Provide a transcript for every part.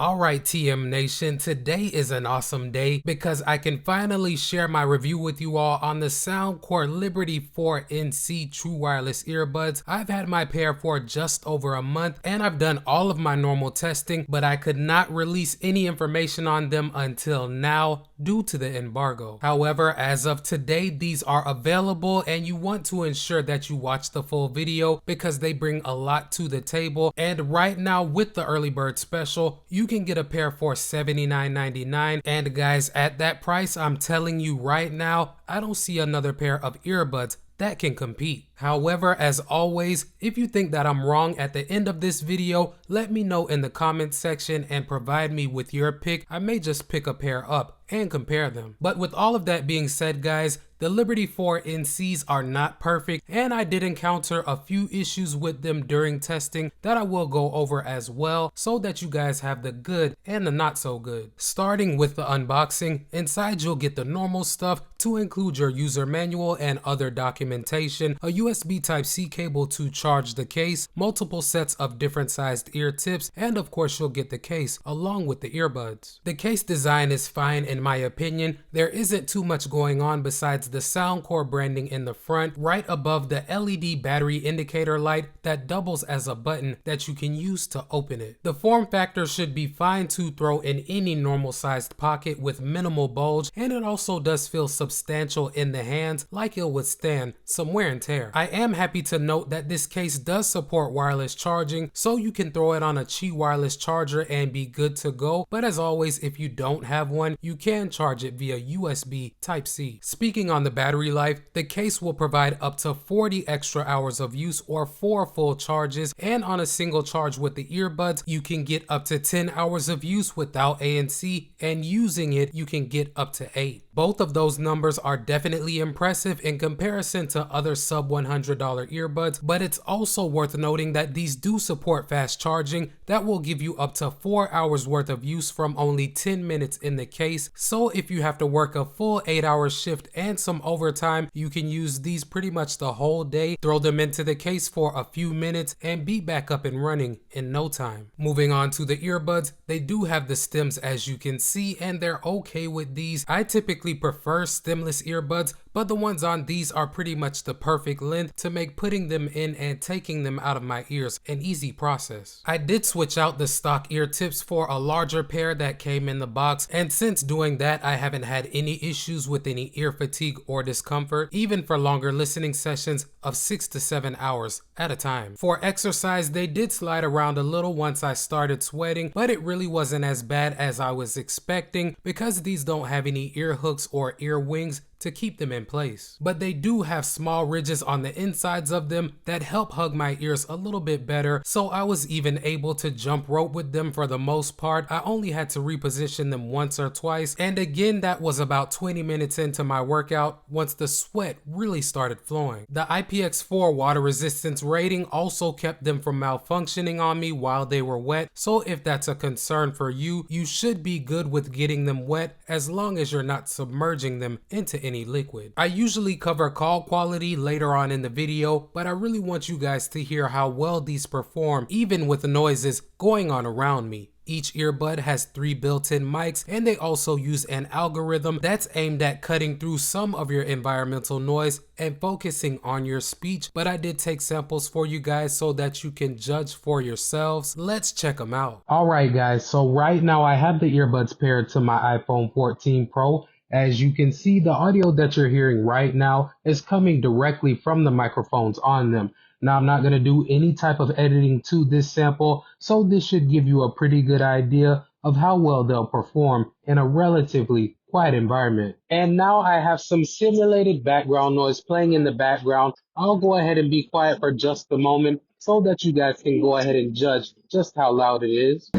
Alright TM Nation, today is an awesome day because I can finally share my review with you all on the Soundcore Liberty 4 NC True Wireless Earbuds. I've had my pair for just over a month and I've done all of my normal testing, but I could not release any information on them until now due to the embargo. However, as of today, these are available and you want to ensure that you watch the full video because they bring a lot to the table. And right now with the early bird special, you can get a pair for $79.99, and guys, at that price, I'm telling you right now, I don't see another pair of earbuds that can compete. However, as always, if you think that I'm wrong at the end of this video, let me know in the comments section and provide me with your pick. I may just pick a pair up and compare them. But with all of that being said, guys, the Liberty 4 NCs are not perfect, and I did encounter a few issues with them during testing that I will go over as well, so that you guys have the good and the not so good. Starting with the unboxing, inside you'll get the normal stuff to include your user manual and other documentation, a USB Type-C cable to charge the case, multiple sets of different sized ear tips, and of course you'll get the case along with the earbuds. The case design is fine in my opinion. There isn't too much going on besides the Soundcore branding in the front, right above the LED battery indicator light that doubles as a button that you can use to open it. The form factor should be fine to throw in any normal sized pocket with minimal bulge, and it also does feel substantial in the hands, like it'll withstand some wear and tear. I am happy to note that this case does support wireless charging, so you can throw it on a Qi wireless charger and be good to go, but as always, if you don't have one, you can charge it via USB Type-C. Speaking on the battery life, the case will provide up to 40 extra hours of use or 4 full charges, and on a single charge with the earbuds, you can get up to 10 hours of use without ANC, and using it, you can get up to 8. Both of those numbers are definitely impressive in comparison to other sub $100 earbuds, but it's also worth noting that these do support fast charging that will give you up to 4 hours worth of use from only 10 minutes in the case. So if you have to work a full 8-hour shift and some overtime, you can use these pretty much the whole day, throw them into the case for a few minutes and be back up and running in no time. Moving on to the earbuds, they do have the stems as you can see, and they're okay with these. I typically prefer stemless earbuds, but the ones on these are pretty much the perfect length to make putting them in and taking them out of my ears an easy process. I did switch out the stock ear tips for a larger pair that came in the box, and since doing that, I haven't had any issues with any ear fatigue or discomfort, even for longer listening sessions of 6 to 7 hours at a time. For exercise, they did slide around a little once I started sweating, but it really wasn't as bad as I was expecting because these don't have any ear hooks or ear wings to keep them in place. But they do have small ridges on the insides of them that help hug my ears a little bit better, so I was even able to jump rope with them for the most part. I only had to reposition them once or twice, and again that was about 20 minutes into my workout once the sweat really started flowing. The IPX4 water resistance rating also kept them from malfunctioning on me while they were wet, so if that's a concern for you, you should be good with getting them wet as long as you're not submerging them into any liquid. I usually cover call quality later on in the video, but I really want you guys to hear how well these perform even with the noises going on around me. Each earbud has 3 built-in mics, and they also use an algorithm that's aimed at cutting through some of your environmental noise and focusing on your speech, but I did take samples for you guys so that you can judge for yourselves. Let's check them out. Alright guys, so right now I have the earbuds paired to my iPhone 14 Pro. As you can see, the audio that you're hearing right now is coming directly from the microphones on them. Now, I'm not going to do any type of editing to this sample, so this should give you a pretty good idea of how well they'll perform in a relatively quiet environment. And now I have some simulated background noise playing in the background. I'll go ahead and be quiet for just a moment so that you guys can go ahead and judge just how loud it is.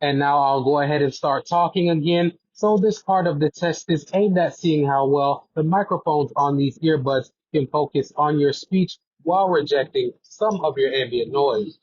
And now I'll go ahead and start talking again. So this part of the test is aimed at seeing how well the microphones on these earbuds can focus on your speech while rejecting some of your ambient noise.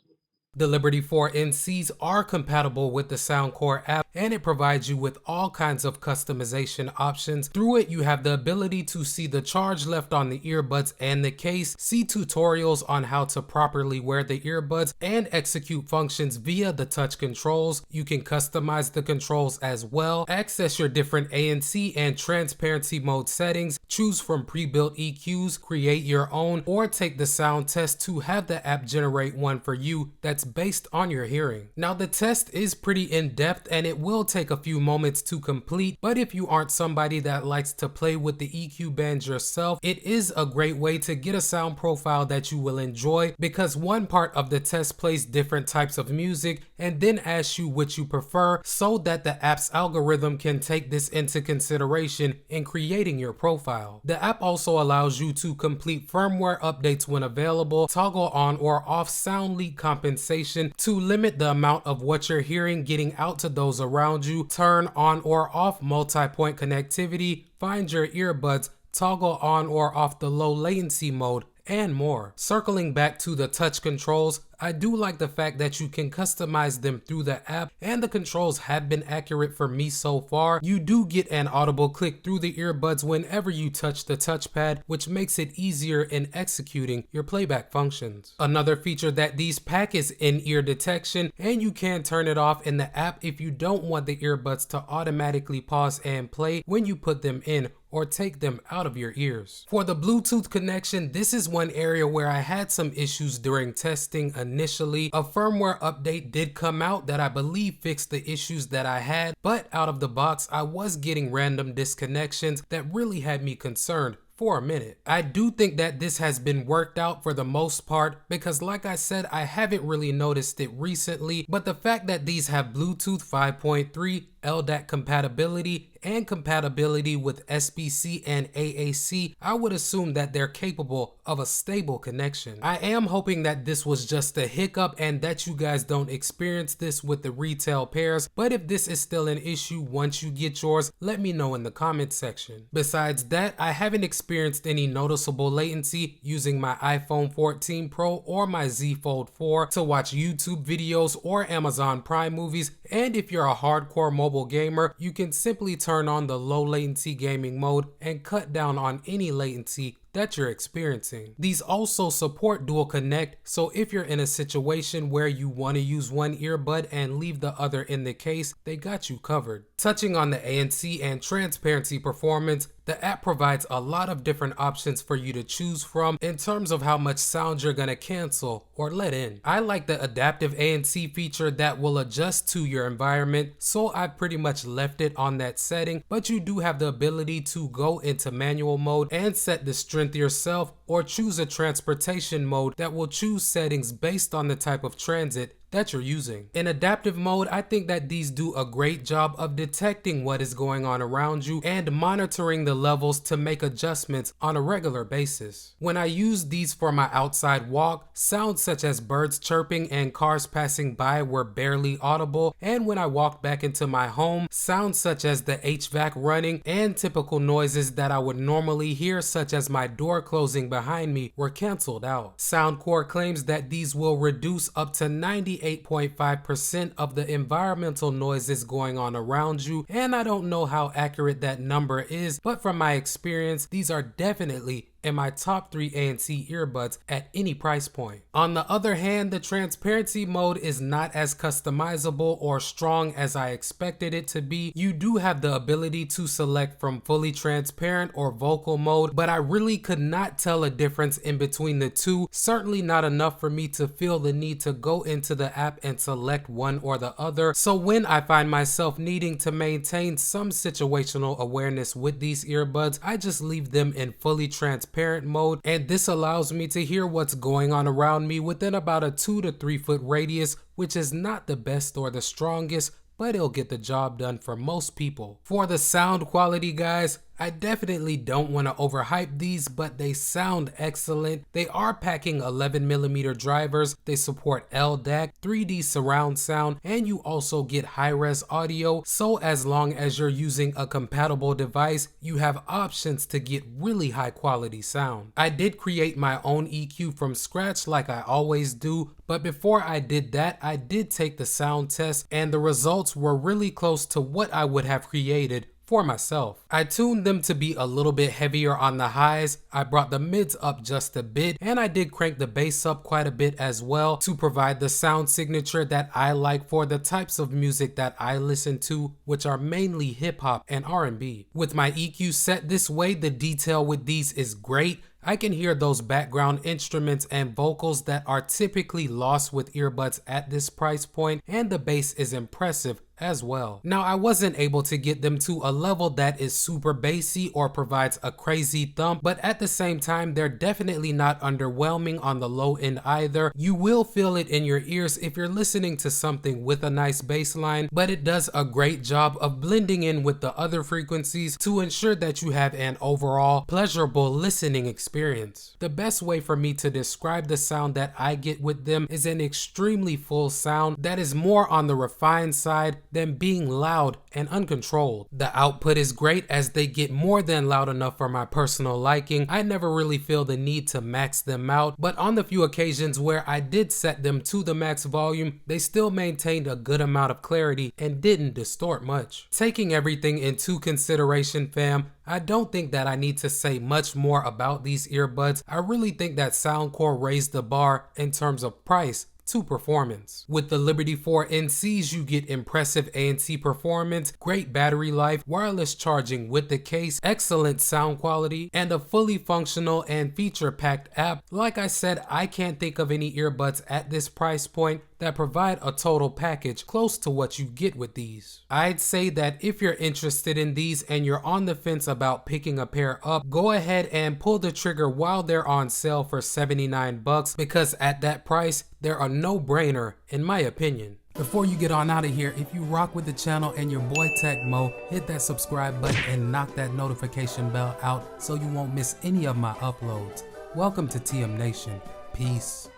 The Liberty 4 NCs are compatible with the Soundcore app, and it provides you with all kinds of customization options. Through it, you have the ability to see the charge left on the earbuds and the case, see tutorials on how to properly wear the earbuds, and execute functions via the touch controls. You can customize the controls as well, access your different ANC and transparency mode settings, choose from pre-built EQs, create your own, or take the sound test to have the app generate one for you that's based on your hearing. Now, the test is pretty in-depth and it will take a few moments to complete, but if you aren't somebody that likes to play with the EQ bands yourself, it is a great way to get a sound profile that you will enjoy, because one part of the test plays different types of music and then asks you which you prefer, so that the app's algorithm can take this into consideration in creating your profile. The app also allows you to complete firmware updates when available, toggle on or off sound leak compensation to limit the amount of what you're hearing getting out to those around you, turn on or off multi-point connectivity, find your earbuds, toggle on or off the low latency mode, and more. Circling back to the touch controls, I do like the fact that you can customize them through the app, and the controls have been accurate for me so far. You do get an audible click through the earbuds whenever you touch the touchpad, which makes it easier in executing your playback functions. Another feature that these pack is in-ear detection, and you can turn it off in the app if you don't want the earbuds to automatically pause and play when you put them in or take them out of your ears. For the Bluetooth connection, this is one area where I had some issues during testing initially. A firmware update did come out that I believe fixed the issues that I had, but out of the box, I was getting random disconnections that really had me concerned for a minute. I do think that this has been worked out for the most part, because like I said, I haven't really noticed it recently, but the fact that these have Bluetooth 5.3, LDAC compatibility, and compatibility with SBC and AAC, I would assume that they're capable of a stable connection. I am hoping that this was just a hiccup and that you guys don't experience this with the retail pairs, but if this is still an issue once you get yours, let me know in the comments section. Besides that, I haven't experienced any noticeable latency using my iPhone 14 Pro or my Z Fold 4 to watch YouTube videos or Amazon Prime movies, and if you're a hardcore mobile gamer, you can simply turn on the low latency gaming mode and cut down on any latency that you're experiencing. These also support dual connect, so if you're in a situation where you want to use one earbud and leave the other in the case, they got you covered. Touching on the ANC and transparency performance, the app provides a lot of different options for you to choose from in terms of how much sound you're gonna cancel or let in. I like the adaptive ANC feature that will adjust to your environment, so I've pretty much left it on that setting, but you do have the ability to go into manual mode and set the strength yourself, or choose a transportation mode that will choose settings based on the type of transit that you're using. In adaptive mode, I think that these do a great job of detecting what is going on around you and monitoring the levels to make adjustments on a regular basis. When I use these for my outside walk, sounds such as birds chirping and cars passing by were barely audible, and when I walked back into my home, sounds such as the HVAC running and typical noises that I would normally hear, such as my door closing behind me, were canceled out. Soundcore claims that these will reduce up to 98.5% of the environmental noises going on around you, and I don't know how accurate that number is, but from my experience, these are definitely in my top 3 ANC earbuds at any price point. On the other hand, the transparency mode is not as customizable or strong as I expected it to be. You do have the ability to select from fully transparent or vocal mode, but I really could not tell a difference in between the two, certainly not enough for me to feel the need to go into the app and select one or the other. So when I find myself needing to maintain some situational awareness with these earbuds, I just leave them in fully transparent mode, and this allows me to hear what's going on around me within about a 2 to 3 foot radius, which is not the best or the strongest, but it'll get the job done for most people. For the sound quality, guys, I definitely don't want to overhype these, but they sound excellent. They are packing 11mm drivers, they support LDAC, 3D surround sound, and you also get high-res audio, so as long as you're using a compatible device, you have options to get really high quality sound. I did create my own EQ from scratch like I always do, but before I did that, I did take the sound test and the results were really close to what I would have created for myself. I tuned them to be a little bit heavier on the highs, I brought the mids up just a bit, and I did crank the bass up quite a bit as well to provide the sound signature that I like for the types of music that I listen to, which are mainly hip hop and R&B. With my EQ set this way, the detail with these is great. I can hear those background instruments and vocals that are typically lost with earbuds at this price point, and the bass is impressive as well. Now, I wasn't able to get them to a level that is super bassy or provides a crazy thump, but at the same time, they're definitely not underwhelming on the low end either. You will feel it in your ears if you're listening to something with a nice bass line, but it does a great job of blending in with the other frequencies to ensure that you have an overall pleasurable listening experience. The best way for me to describe the sound that I get with them is an extremely full sound that is more on the refined side than being loud and uncontrolled. The output is great as they get more than loud enough for my personal liking. I never really feel the need to max them out, but on the few occasions where I did set them to the max volume, they still maintained a good amount of clarity and didn't distort much. Taking everything into consideration, fam, I don't think that I need to say much more about these earbuds. I really think that Soundcore raised the bar in terms of price to performance. With the Liberty 4 NCs, you get impressive ANC performance, great battery life, wireless charging with the case, excellent sound quality, and a fully functional and feature-packed app. Like I said, I can't think of any earbuds at this price point that provide a total package close to what you get with these. I'd say that if you're interested in these and you're on the fence about picking a pair up, go ahead and pull the trigger while they're on sale for 79 bucks, because at that price, they're a no-brainer in my opinion. Before you get on out of here, if you rock with the channel and your boy Tech Mo, hit that subscribe button and knock that notification bell out so you won't miss any of my uploads. Welcome to TM Nation. Peace.